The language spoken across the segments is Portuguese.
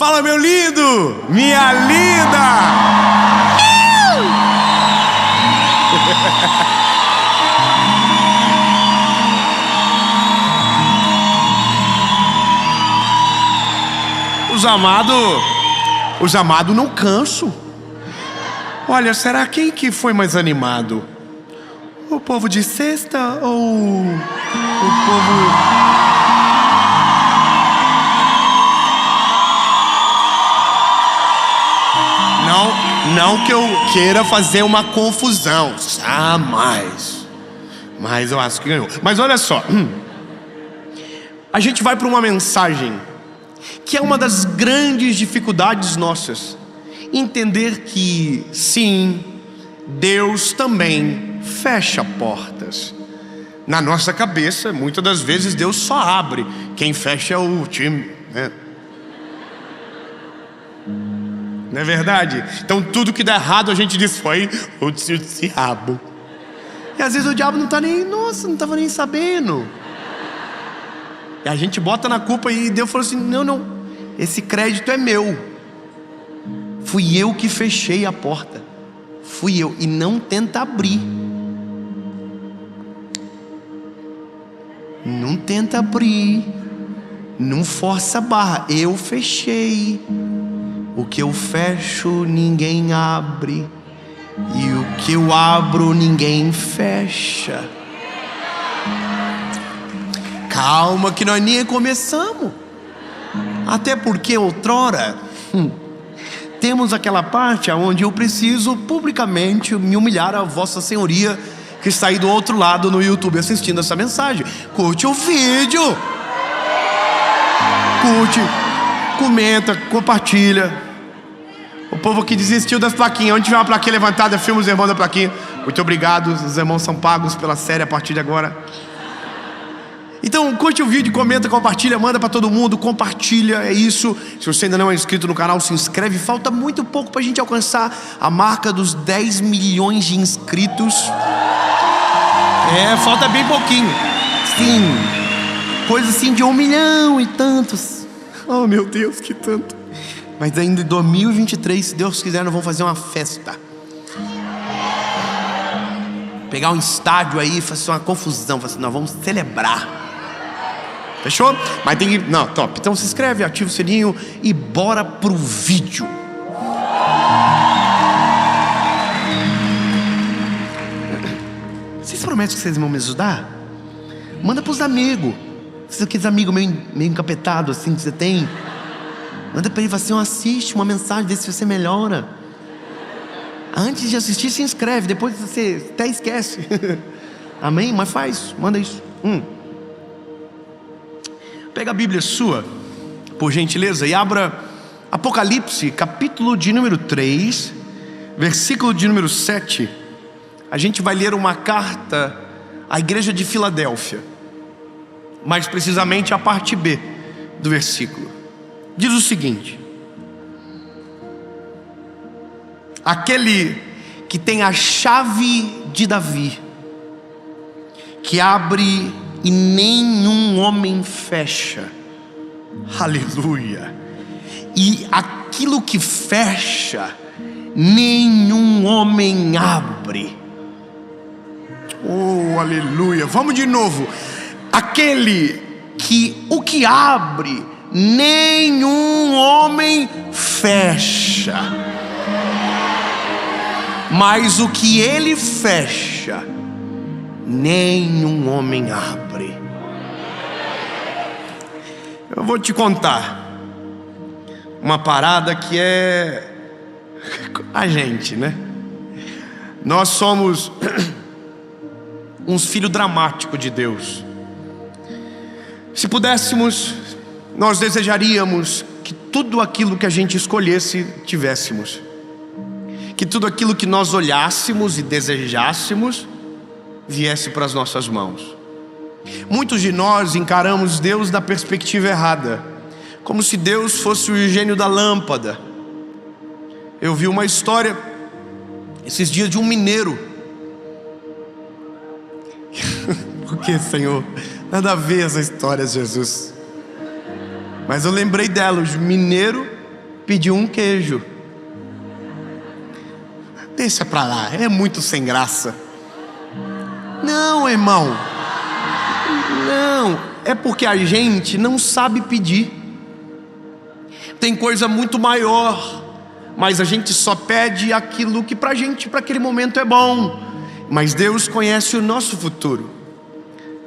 Fala, meu lindo, minha linda. Os amados não cansam. Olha, será quem que foi mais animado? O povo de sexta ou o povo... Não que eu queira fazer uma confusão, jamais. Mas eu acho que ganhou. Mas olha só, a gente vai para uma mensagem que é uma das grandes dificuldades nossas. Entender que, sim, Deus também fecha portas. Na nossa cabeça, muitas das vezes Deus só abre. Quem fecha é o time, né? Não é verdade? Então tudo que dá errado a gente diz foi o diabo. E às vezes o diabo não está nem, nossa, não estava nem sabendo. E a gente bota na culpa e Deus falou assim, não, esse crédito é meu. Fui eu que fechei a porta. Fui eu, e não tenta abrir. Não tenta abrir. Não força a barra, eu fechei. O que eu fecho, ninguém abre. E o que eu abro, ninguém fecha. Calma que nós nem começamos. Até porque outrora temos aquela parte onde eu preciso publicamente me humilhar a Vossa Senhoria que está aí do outro lado no YouTube assistindo essa mensagem. Curte o vídeo. Curte, comenta, compartilha. O povo que desistiu das plaquinhas, onde tiver uma plaquinha levantada, filma os irmãos da plaquinha. Muito obrigado, os irmãos são pagos pela série a partir de agora. Então curte o vídeo, comenta, compartilha, manda para todo mundo, compartilha, é isso. Se você ainda não é inscrito no canal, se inscreve. Falta muito pouco para a gente alcançar a marca dos 10 milhões de inscritos. Falta bem pouquinho. Sim, coisa assim de 1 milhão e tantos. Oh meu Deus, que tanto. Mas ainda em 2023, se Deus quiser, nós vamos fazer uma festa. Pegar um estádio aí, fazer uma confusão. Nós vamos celebrar. Fechou? Mas tem que... Não, top. Então se inscreve, ativa o sininho e bora pro vídeo. Vocês prometem que vocês vão me ajudar? Manda pros amigos. Se aqueles amigos meio encapetados assim que você tem, manda pra ele e fala assim, assiste uma mensagem, vê se você melhora. Antes de assistir, se inscreve. Depois você até esquece. Amém? Mas faz, manda isso. Pega a Bíblia sua, por gentileza, e abra Apocalipse, capítulo de número 3, versículo de número 7. A gente vai ler uma carta à igreja de Filadélfia, mais precisamente a parte B do versículo. Diz o seguinte: aquele que tem a chave de Davi, que abre e nenhum homem fecha. Aleluia. E aquilo que fecha, nenhum homem abre. Oh, aleluia. Vamos de novo. Aquele que o que abre, nenhum homem fecha. Mas o que ele fecha, nenhum homem abre. Eu vou te contar uma parada que é a gente, né? Nós somos uns filhos dramáticos de Deus. Se pudéssemos, nós desejaríamos que tudo aquilo que a gente escolhesse tivéssemos, que tudo aquilo que nós olhássemos e desejássemos viesse para as nossas mãos. Muitos de nós encaramos Deus da perspectiva errada, como se Deus fosse o gênio da lâmpada. Eu vi uma história esses dias de um mineiro. Por que, Senhor? Nada a ver essa história, Jesus. Mas eu lembrei dela, o mineiro pediu um queijo. Deixa pra lá, é muito sem graça. Não, irmão. Não, é porque a gente não sabe pedir. Tem coisa muito maior, mas a gente só pede aquilo que pra gente, pra aquele momento é bom. Mas Deus conhece o nosso futuro.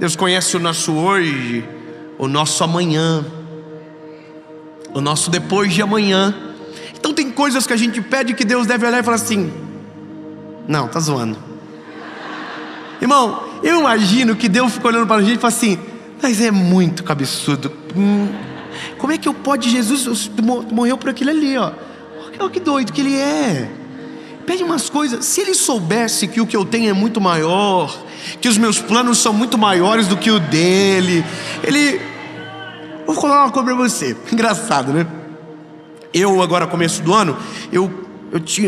Deus conhece o nosso hoje, o nosso amanhã, o nosso depois de amanhã. Então tem coisas que a gente pede que Deus deve olhar e falar assim: não, tá zoando. Irmão, eu imagino que Deus fica olhando para a gente e fala assim: mas é muito cabeçudo. Como é que eu pode? Jesus morreu por aquilo ali, ó. Olha que doido que ele é. Pede umas coisas. Se ele soubesse que o que eu tenho é muito maior, que os meus planos são muito maiores do que o dele, ele... Vou falar uma coisa para você. Engraçado, né? Eu agora, começo do ano, eu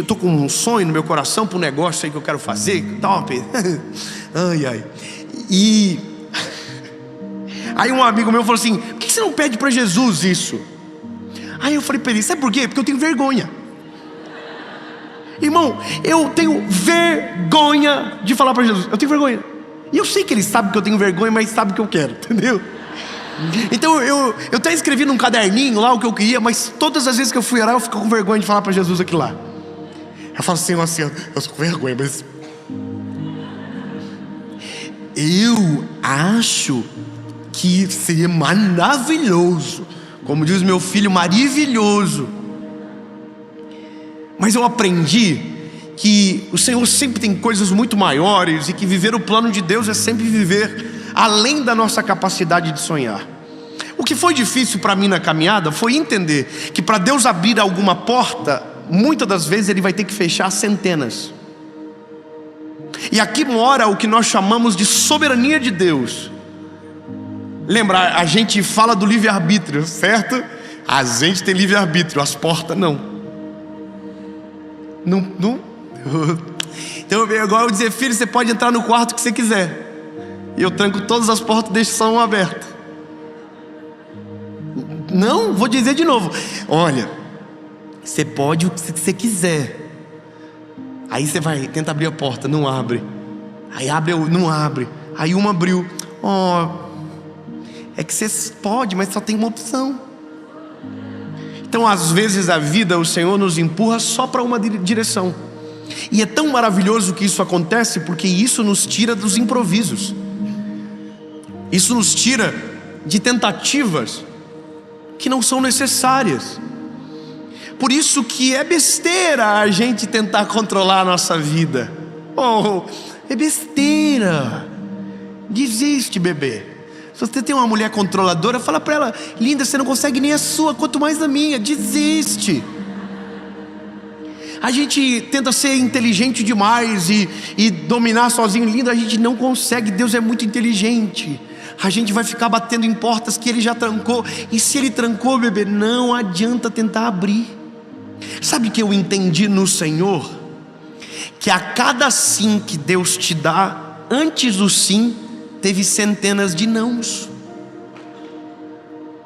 tô com um sonho no meu coração para um negócio aí que eu quero fazer, top. Ai. E aí um amigo meu falou assim: por que você não pede para Jesus isso? Aí eu falei para ele: sabe por quê? Porque eu tenho vergonha. Irmão, eu tenho vergonha de falar para Jesus. Eu tenho vergonha. E eu sei que ele sabe que eu tenho vergonha, mas sabe o que eu quero, entendeu? Então eu até escrevi num caderninho lá o que eu queria, mas todas as vezes que eu fui orar eu fico com vergonha de falar para Jesus aquilo lá. Eu falo assim, eu tô com vergonha, mas eu acho que seria maravilhoso, como diz meu filho, maravilhoso. Mas eu aprendi que o Senhor sempre tem coisas muito maiores, e que viver o plano de Deus é sempre viver além da nossa capacidade de sonhar. O que foi difícil para mim na caminhada foi entender que para Deus abrir alguma porta, muitas das vezes Ele vai ter que fechar centenas. E aqui mora o que nós chamamos de soberania de Deus. Lembra, a gente fala do livre-arbítrio, certo? A gente tem livre-arbítrio, as portas não. Não. Então igual eu dizer: filho, você pode entrar no quarto que você quiser, e eu tranco todas as portas e deixo só uma aberta. Não, vou dizer de novo: olha, você pode o que você quiser. Aí você vai, tenta abrir a porta, não abre. Aí abre, não abre. Aí uma abriu. É que você pode, mas só tem uma opção. Então às vezes a vida, o Senhor nos empurra só para uma direção. E é tão maravilhoso que isso acontece, porque isso nos tira dos improvisos. Isso nos tira de tentativas que não são necessárias. Por isso que é besteira a gente tentar controlar a nossa vida. É besteira. Desiste, bebê. Se você tem uma mulher controladora, fala para ela: linda, você não consegue nem a sua, quanto mais a minha. Desiste. A gente tenta ser inteligente demais e dominar sozinho. Linda, a gente não consegue. Deus é muito inteligente. A gente vai ficar batendo em portas que Ele já trancou. E se Ele trancou, bebê, não adianta tentar abrir. Sabe o que eu entendi no Senhor? Que a cada sim que Deus te dá, antes do sim teve centenas de nãos.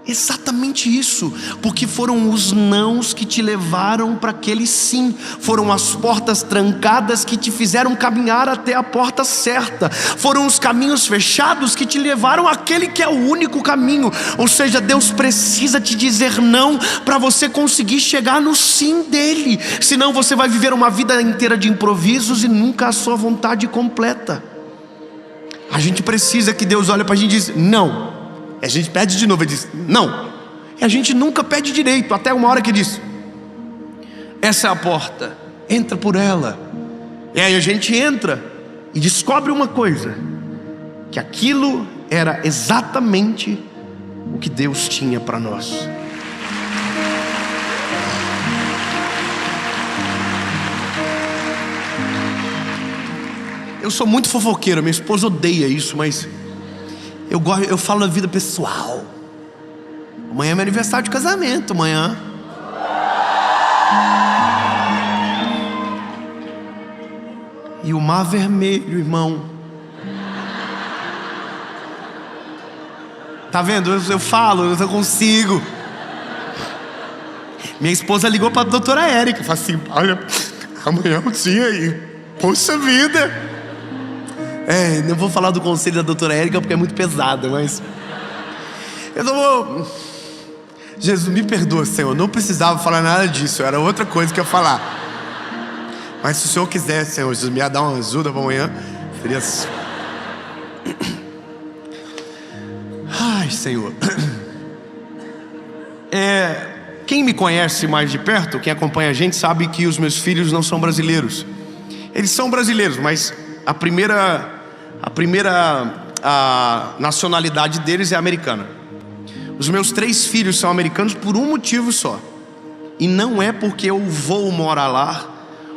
Exatamente isso, porque foram os nãos que te levaram para aquele sim, foram as portas trancadas que te fizeram caminhar até a porta certa, foram os caminhos fechados que te levaram àquele que é o único caminho. Ou seja, Deus precisa te dizer não para você conseguir chegar no sim dele, senão você vai viver uma vida inteira de improvisos e nunca a sua vontade completa. A gente precisa que Deus olhe para a gente e diz não. A gente pede de novo e diz não. E a gente nunca pede direito, até uma hora que diz: essa é a porta, entra por ela. E aí a gente entra e descobre uma coisa: que aquilo era exatamente o que Deus tinha para nós. Eu sou muito fofoqueiro, minha esposa odeia isso, mas eu falo da vida pessoal. Amanhã é meu aniversário de casamento, amanhã. E o mar vermelho, irmão. Tá vendo? Eu falo, eu não consigo. Minha esposa ligou para a doutora Érica, falou assim: olha, amanhã é o dia aí, poxa vida. Não vou falar do conselho da doutora Érica porque é muito pesado, mas eu não vou. Jesus, me perdoa, Senhor, não precisava falar nada disso, era outra coisa que eu ia falar. Mas se o Senhor quiser, Senhor Jesus, me dar uma ajuda para amanhã, seria... Ai, Senhor. Quem me conhece mais de perto, quem acompanha a gente, sabe que os meus filhos não são brasileiros. Eles são brasileiros, mas a primeira nacionalidade deles é americana. Os meus 3 filhos são americanos por um motivo só. E não é porque eu vou morar lá,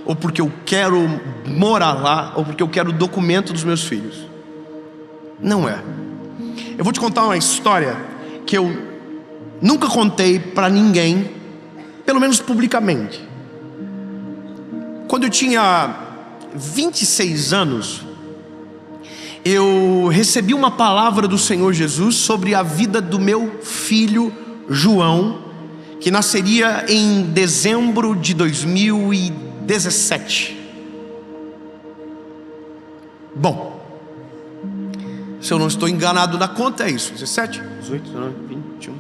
ou porque eu quero morar lá, ou porque eu quero o documento dos meus filhos. Não é. Eu vou te contar uma história que eu nunca contei para ninguém, pelo menos publicamente. Quando eu tinha 26 anos, eu recebi uma palavra do Senhor Jesus sobre a vida do meu filho João, que nasceria em dezembro de 2017. Bom, se eu não estou enganado na conta, é isso: 17, 18, 19, 20, 21,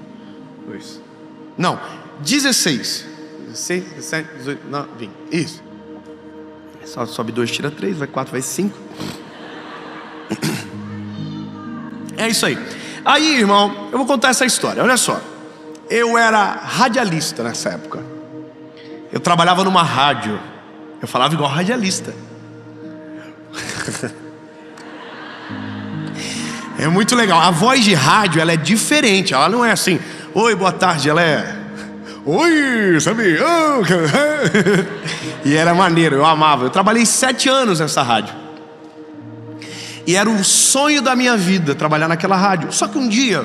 2. Não, 16, 17, 18, 19, 20. Isso. Só sobe 2, tira 3, vai 4, vai 5. É isso aí. Aí, irmão, eu vou contar essa história. Olha só, eu era radialista nessa época. Eu trabalhava numa rádio. Eu falava igual radialista. É muito legal. A voz de rádio, ela é diferente. Ela não é assim: oi, boa tarde. Ela é: oi, sabe? E era maneiro, eu amava. Eu trabalhei 7 anos nessa rádio. E era o sonho da minha vida trabalhar naquela rádio. Só que um dia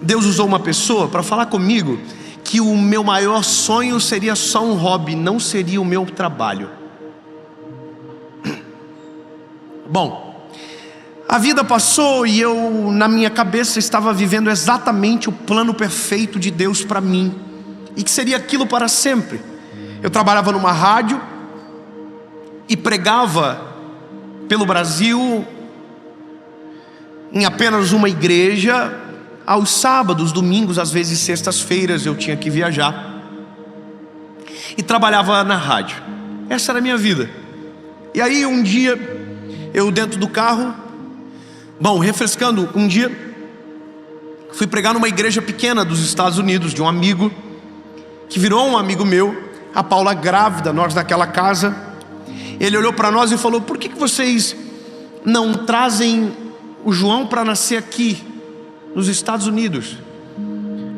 Deus usou uma pessoa para falar comigo que o meu maior sonho seria só um hobby, não seria o meu trabalho. Bom, a vida passou e eu, na minha cabeça, estava vivendo exatamente o plano perfeito de Deus para mim, e que seria aquilo para sempre. Eu trabalhava numa rádio e pregava pelo Brasil, em apenas uma igreja, aos sábados, domingos, às vezes sextas-feiras eu tinha que viajar. E trabalhava na rádio. Essa era a minha vida. E aí um dia, eu dentro do carro, refrescando, um dia fui pregar numa igreja pequena dos Estados Unidos, de um amigo, que virou um amigo meu, a Paula grávida, nós naquela casa. Ele olhou para nós e falou: por que vocês não trazem o João para nascer aqui, nos Estados Unidos?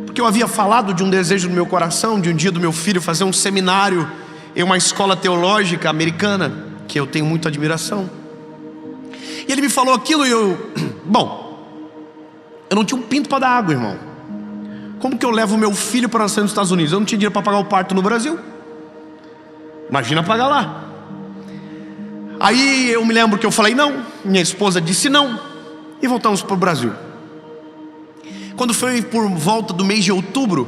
Porque eu havia falado de um desejo no meu coração, de um dia do meu filho fazer um seminário em uma escola teológica americana, que eu tenho muita admiração. E ele me falou aquilo e eu não tinha um pinto para dar água, irmão. Como que eu levo meu filho para nascer nos Estados Unidos? Eu não tinha dinheiro para pagar o parto no Brasil. Imagina pagar lá. Aí eu me lembro que eu falei não, minha esposa disse não, e voltamos para o Brasil. Quando foi por volta do mês de outubro,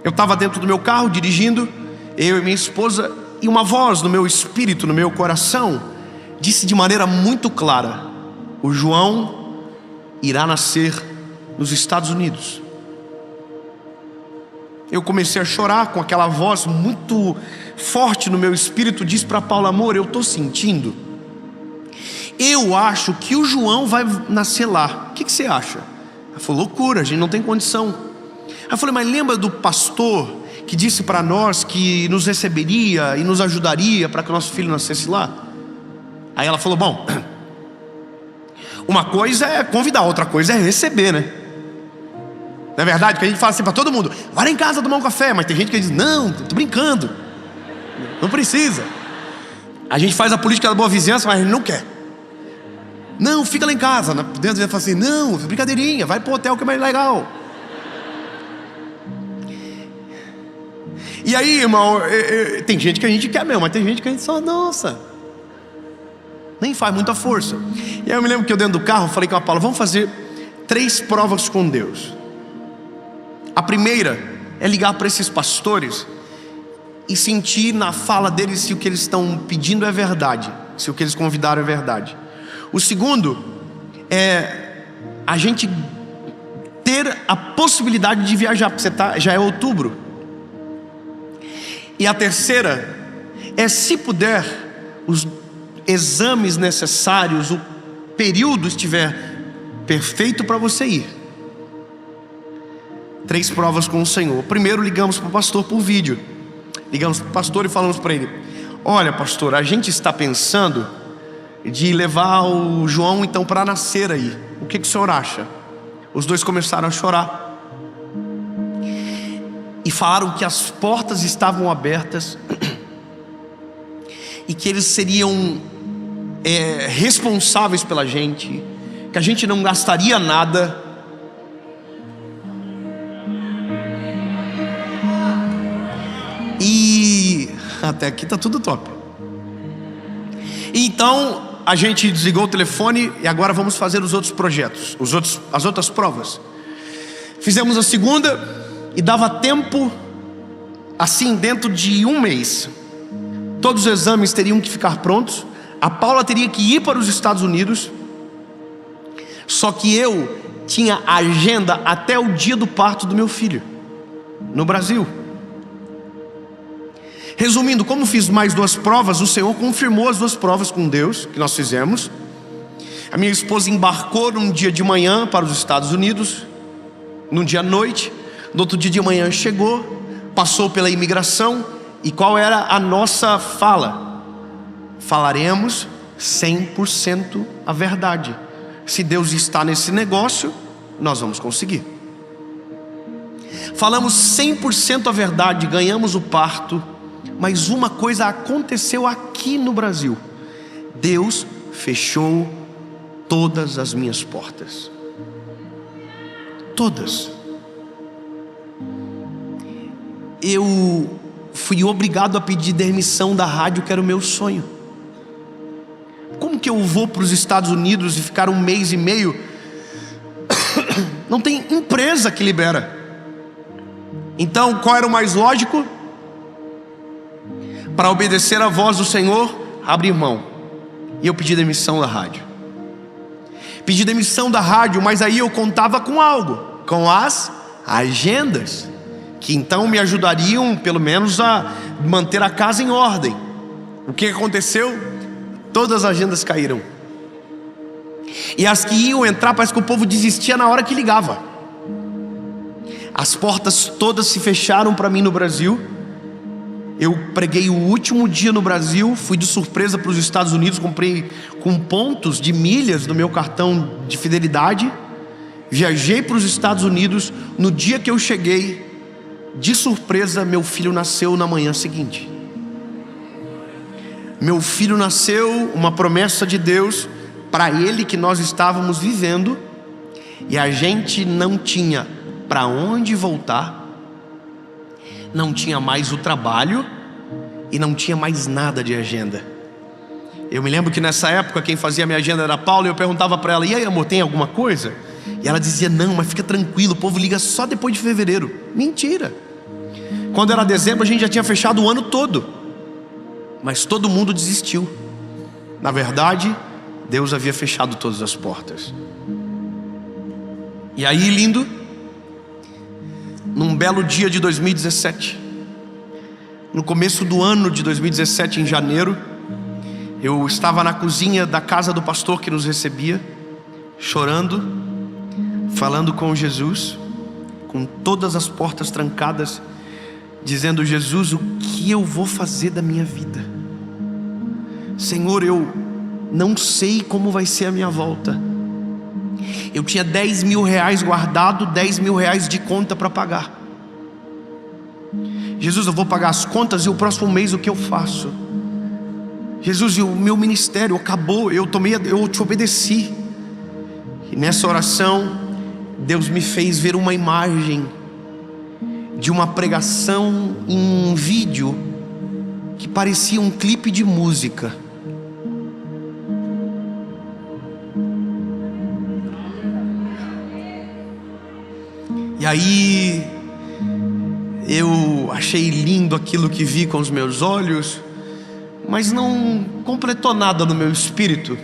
eu estava dentro do meu carro dirigindo, eu e minha esposa, e uma voz no meu espírito, no meu coração, disse de maneira muito clara: o João irá nascer nos Estados Unidos. Eu comecei a chorar com aquela voz muito forte no meu espírito. Disse para Paula: amor, eu estou sentindo, eu acho que o João vai nascer lá. O que você acha? Ela falou: loucura, a gente não tem condição. Eu falei: mas lembra do pastor que disse para nós que nos receberia e nos ajudaria para que o nosso filho nascesse lá? Aí ela falou: bom, uma coisa é convidar, outra coisa é receber, né? Não é verdade que a gente fala assim para todo mundo: vai lá em casa tomar um café. Mas tem gente que diz: não, tô brincando, não precisa. A gente faz a política da boa vizinhança, mas a gente não quer. Não, fica lá em casa. Dentro ele fala assim: não, brincadeirinha, vai pro hotel que é mais legal. E aí, irmão, tem gente que a gente quer mesmo, mas tem gente que a gente só, nossa, nem faz muita força. E aí eu me lembro que eu dentro do carro falei com a Paula: vamos fazer 3 provas com Deus. A primeira é ligar para esses pastores e sentir na fala deles se o que eles estão pedindo é verdade, se o que eles convidaram é verdade. O segundo é a gente ter a possibilidade de viajar, porque já é outubro. E a terceira é, se puder, os exames necessários, o período estiver perfeito para você ir. 3 provas com o Senhor. Primeiro, ligamos para o pastor por vídeo. Ligamos para o pastor e falamos para ele: olha, pastor, a gente está pensando de levar o João então para nascer aí. O que o senhor acha? Os dois começaram a chorar e falaram que as portas estavam abertas e que eles seriam responsáveis pela gente, que a gente não gastaria nada. E até aqui tá tudo top. Então a gente desligou o telefone e agora vamos fazer os outros projetos, as outras provas. Fizemos a segunda e dava tempo, assim, dentro de 1 mês, todos os exames teriam que ficar prontos. A Paula teria que ir para os Estados Unidos. Só que eu tinha agenda até o dia do parto do meu filho, no Brasil. Resumindo, como fiz mais 2 provas, o Senhor confirmou as 2 provas com Deus que nós fizemos. A minha esposa embarcou num dia de manhã para os Estados Unidos, num dia à noite. No outro dia de manhã chegou, passou pela imigração. E qual era a nossa fala? Falaremos 100% a verdade. Se Deus está nesse negócio, nós vamos conseguir. Falamos 100% a verdade, ganhamos o parto. Mas uma coisa aconteceu aqui no Brasil: Deus fechou todas as minhas portas. Todas. Eu fui obrigado a pedir demissão da rádio, que era o meu sonho. Como que eu vou para os Estados Unidos e ficar 1 mês e meio? Não tem empresa que libera. Então qual era o mais lógico? Para obedecer a voz do Senhor, abrir mão. E eu pedi demissão da rádio. Pedi demissão da rádio, mas aí eu contava com algo, com as agendas, que então me ajudariam pelo menos a manter a casa em ordem. O que aconteceu? Todas as agendas caíram. E as que iam entrar, parece que o povo desistia na hora que ligava. As portas todas se fecharam para mim no Brasil. Eu preguei o último dia no Brasil, fui de surpresa para os Estados Unidos, comprei com pontos de milhas no meu cartão de fidelidade. Viajei para os Estados Unidos. No dia que eu cheguei, de surpresa, meu filho nasceu na manhã seguinte. Meu filho nasceu, uma promessa de Deus para ele que nós estávamos vivendo, e a gente não tinha para onde voltar, não tinha mais o trabalho e não tinha mais nada de agenda. Eu me lembro que nessa época quem fazia a minha agenda era a Paula, e eu perguntava para ela: e aí, amor, tem alguma coisa? E ela dizia: não, mas fica tranquilo, o povo liga só depois de fevereiro. Mentira. Quando era dezembro a gente já tinha fechado o ano todo, mas todo mundo desistiu. Na verdade, Deus havia fechado todas as portas. E aí, lindo, num belo dia de 2017, no começo do ano de 2017, em janeiro, eu estava na cozinha da casa do pastor que nos recebia, chorando, falando com Jesus, com todas as portas trancadas, dizendo: Jesus, o que eu vou fazer da minha vida? Senhor, eu não sei como vai ser a minha volta. Eu tinha 10 mil reais guardado, 10 mil reais de conta para pagar. Jesus, eu vou pagar as contas e o próximo mês o que eu faço? Jesus, e o meu ministério acabou, eu te obedeci. E nessa oração, Deus me fez ver uma imagem de uma pregação em um vídeo que parecia um clipe de música. E aí Eu achei lindo aquilo que vi com os meus olhos, mas não completou nada no meu espírito.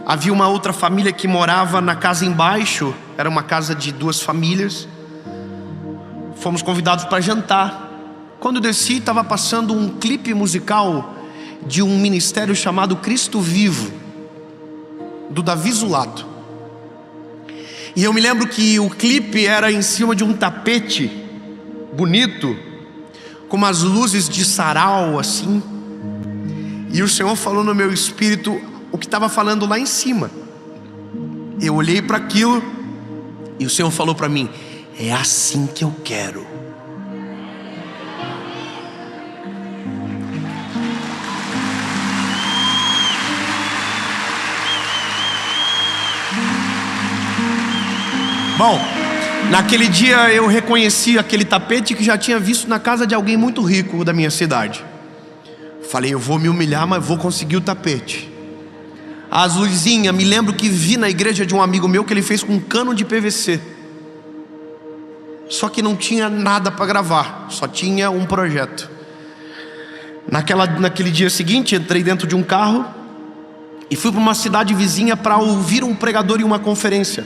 Havia uma outra família que morava na casa embaixo, era uma casa de 2 famílias. Fomos convidados para jantar. Quando eu desci, estava passando um clipe musical de um ministério chamado Cristo Vivo, do Davi Zulato. E eu me lembro que o clipe era em cima de um tapete bonito, com umas luzes de sarau assim. E o Senhor falou no meu espírito o que estava falando lá em cima. Eu olhei para aquilo e o Senhor falou para mim: é assim que eu quero. Bom, naquele dia eu reconheci aquele tapete que já tinha visto na casa de alguém muito rico da minha cidade. Falei, eu vou me humilhar, mas vou conseguir o tapete. As luzinhas, me lembro que vi na igreja de um amigo meu que ele fez com um cano de PVC. Só que não tinha nada para gravar, só tinha um projeto. Naquele dia seguinte, entrei dentro de um carro e fui para uma cidade vizinha para ouvir um pregador em uma conferência.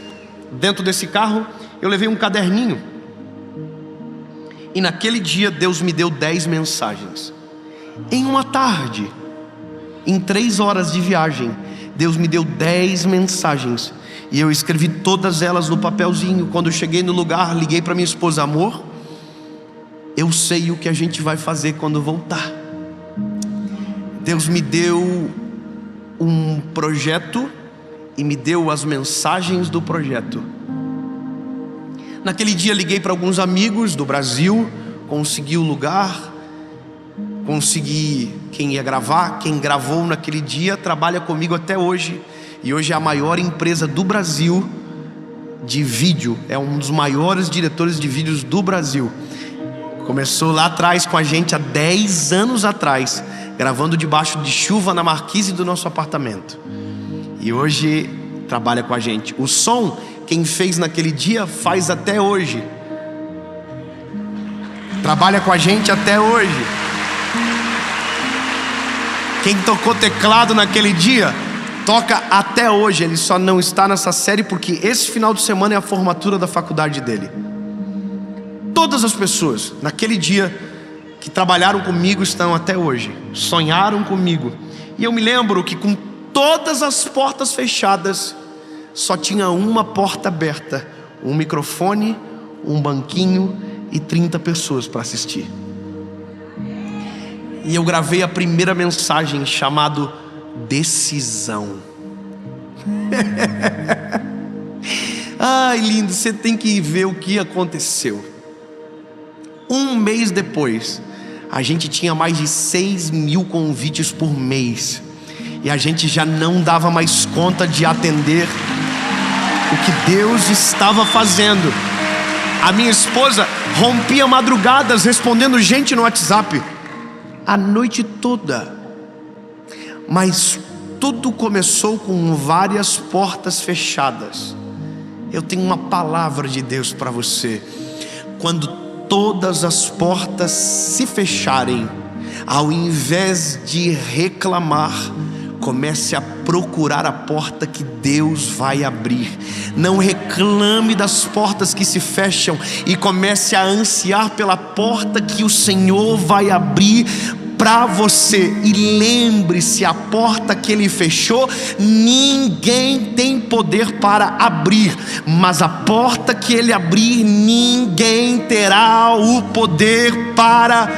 Dentro desse carro eu levei um caderninho. E naquele dia Deus me deu 10 mensagens. Em uma tarde, em 3 horas de viagem, Deus me deu 10 mensagens. E eu escrevi todas elas no papelzinho. Quando eu cheguei no lugar, liguei para minha esposa: amor, eu sei o que a gente vai fazer quando voltar. Deus me deu um projeto e me deu as mensagens do projeto. Naquele dia liguei para alguns amigos do Brasil, consegui o lugar, consegui quem ia gravar. Quem gravou naquele dia trabalha comigo até hoje, e hoje é a maior empresa do Brasil de vídeo, é um dos maiores diretores de vídeos do Brasil. Começou lá atrás com a gente há 10 anos atrás, gravando debaixo de chuva na marquise do nosso apartamento. E hoje trabalha com a gente. O som, quem fez naquele dia, faz até hoje. Trabalha com a gente até hoje. Quem tocou teclado naquele dia, toca até hoje. Ele só não está nessa série porque esse final de semana é a formatura da faculdade dele. Todas as pessoas naquele dia que trabalharam comigo estão até hoje. Sonharam comigo. E eu me lembro que com todas as portas fechadas, só tinha uma porta aberta, um microfone, um banquinho e 30 pessoas para assistir. E eu gravei a primeira mensagem, chamado Decisão. Ai, lindo, você tem que ver o que aconteceu. Um mês depois, a gente tinha mais de 6.000 convites por mês. E a gente já não dava mais conta de atender o que Deus estava fazendo. A minha esposa rompia madrugadas respondendo gente no WhatsApp, a noite toda. Mas tudo começou com várias portas fechadas. Eu tenho uma palavra de Deus para você. Quando todas as portas se fecharem, ao invés de reclamar, comece a procurar a porta que Deus vai abrir. Não reclame das portas que se fecham e comece a ansiar pela porta que o Senhor vai abrir para você. E lembre-se, a porta que Ele fechou, ninguém tem poder para abrir, mas a porta que Ele abrir, ninguém terá o poder para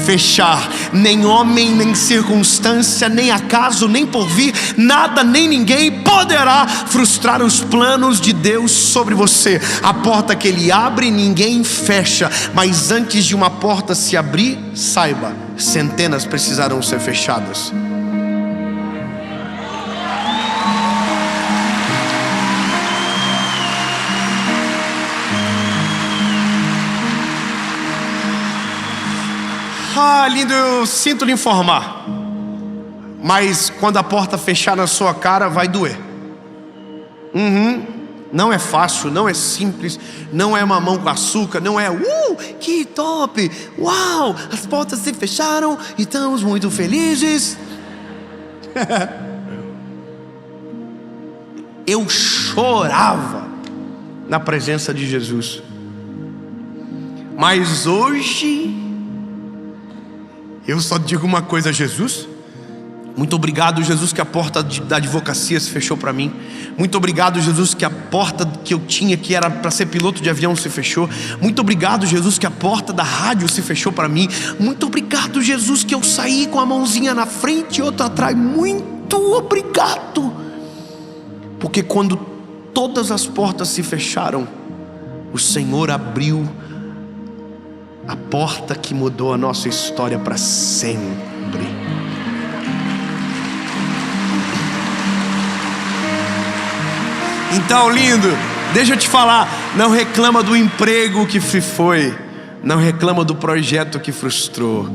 fechar. Nem homem, nem circunstância, nem acaso, nem porvir, nada nem ninguém poderá frustrar os planos de Deus sobre você. A porta que Ele abre, ninguém fecha. Mas antes de uma porta se abrir, saiba, centenas precisarão ser fechadas. Ah, lindo, eu sinto lhe informar, mas quando a porta fechar na sua cara, vai doer. Não é fácil, não é simples, não é mamão com açúcar, não é que top, uau, as portas se fecharam e estamos muito felizes. Eu chorava na presença de Jesus. Mas hoje eu só digo uma coisa: Jesus, muito obrigado, Jesus, que a porta da advocacia se fechou para mim. Muito obrigado, Jesus, que a porta que eu tinha, que era para ser piloto de avião, se fechou. Muito obrigado, Jesus, que a porta da rádio se fechou para mim. Muito obrigado, Jesus, que eu saí com a mãozinha na frente e outra atrás. Muito obrigado, porque quando todas as portas se fecharam, o Senhor abriu a porta que mudou a nossa história para sempre. Então, lindo, deixa eu te falar, não reclama do emprego que se foi, não reclama do projeto que frustrou,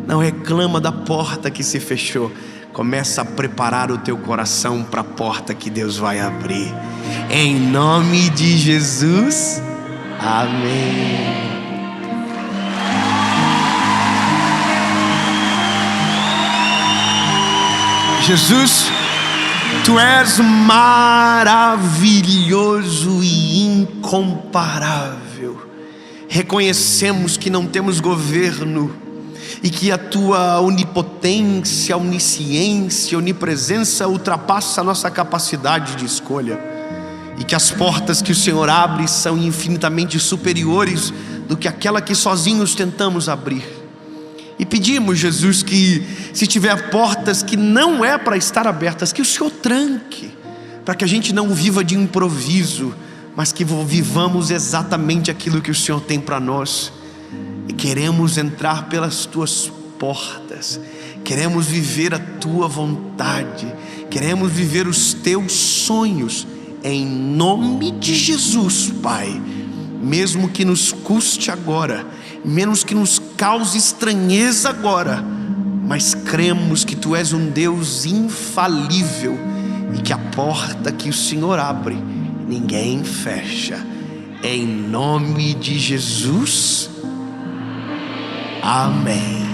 não reclama da porta que se fechou. Começa a preparar o teu coração para a porta que Deus vai abrir. Em nome de Jesus, amém. Jesus, Tu és maravilhoso e incomparável. Reconhecemos que não temos governo e que a Tua onipotência, onisciência, onipresença ultrapassa a nossa capacidade de escolha, e que as portas que o Senhor abre são infinitamente superiores do que aquela que sozinhos tentamos abrir. E pedimos, Jesus, que se tiver portas que não é para estar abertas, que o Senhor tranque, para que a gente não viva de improviso, mas que vivamos exatamente aquilo que o Senhor tem para nós. E queremos entrar pelas Tuas portas, queremos viver a Tua vontade, queremos viver os Teus sonhos, em nome de Jesus, Pai. Mesmo que nos custe agora, menos que nos cause estranheza agora, mas cremos que Tu és um Deus infalível e que a porta que o Senhor abre, ninguém fecha. Em nome de Jesus, amém.